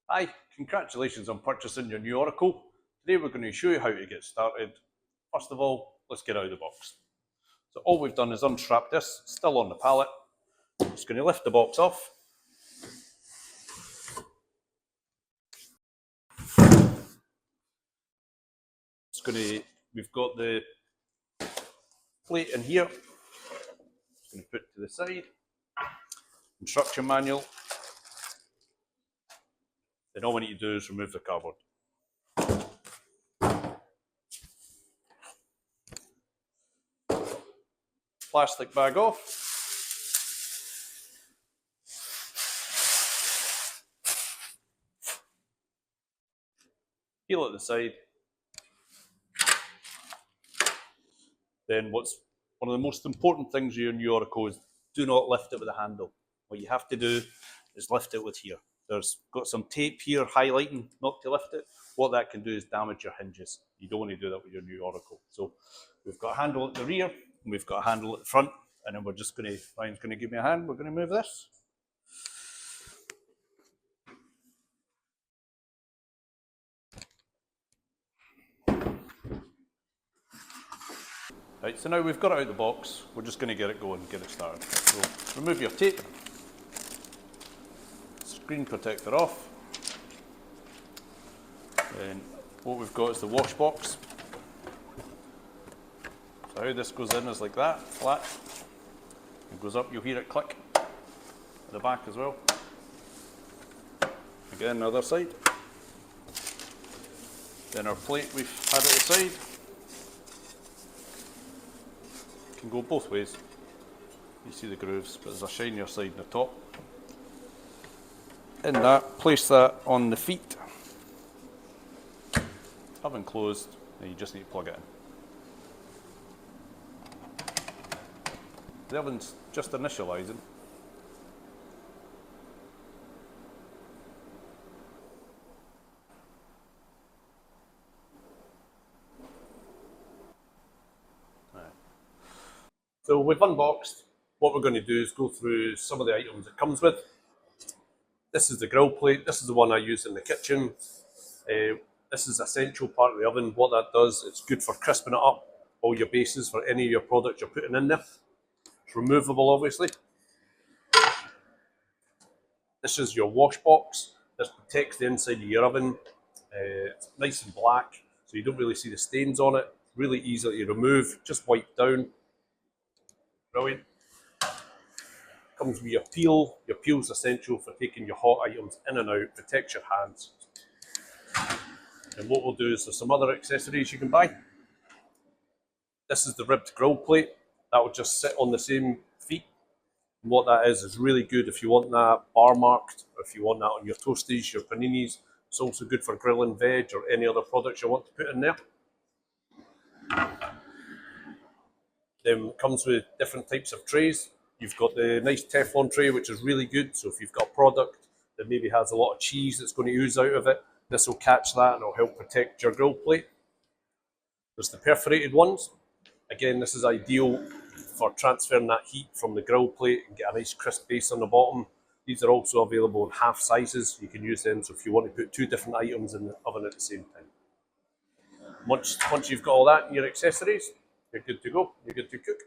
Hi, congratulations on purchasing your new Oracle. Today we're going to show you how to get started. First of all, let's get out of the box. So all we've done is unstrap this, still on the pallet. Just going to lift the box off. We've got the plate in here. Just going to put to the side. Instruction manual. Then all we need to do is remove the cardboard. Plastic bag off. Peel at the side. Then what's one of the most important things in your Oracle is do not lift it with a handle. What you have to do is lift it with here. There's got some tape here highlighting not to lift it. What that can do is damage your hinges. You don't want to do that with your new Oracle. So we've got a handle at the rear and we've got a handle at the front, and then we're just going to, Ryan's going to give me a hand, we're going to move this. Right, so now we've got it out of the box, we're just going to get it going, get it started. So remove your tape, screen protector off, and what we've got is the wash box. So how this goes in is like that, flat. It goes up, you'll hear it click at the back as well. Again, the other side. Then our plate we've had at the side. Can go both ways. You see the grooves, but there's a shinier side in the top. In that, place that on the feet. Oven closed, and you just need to plug it in. The oven's just initialising. So we've unboxed. What we're going to do is go through some of the items it comes with. This is the grill plate. This is the one I use in the kitchen. This is an essential part of the oven. What that does, it's good for crisping it up, all your bases for any of your products you're putting in there. It's removable, obviously. This is your wash box. This protects the inside of your oven. It's nice and black, so you don't really see the stains on it. Really easy to remove, just wipe down. Brilliant. Comes with your peel. Your peel is essential for taking your hot items in and out, protects your hands. And what we'll do is there's some other accessories you can buy. This is the ribbed grill plate. That will just sit on the same feet. And what that is really good if you want that bar marked, or if you want that on your toasties, your paninis. It's also good for grilling veg or any other products you want to put in there. Then it comes with different types of trays. You've got the nice Teflon tray, which is really good. So if you've got a product that maybe has a lot of cheese that's going to ooze out of it, this will catch that and it'll help protect your grill plate. There's the perforated ones. Again, this is ideal for transferring that heat from the grill plate and get a nice crisp base on the bottom. These are also available in half sizes. You can use them, so if you want to put two different items in the oven at the same time. Once you've got all that in your accessories, you're good to go. You're good to cook.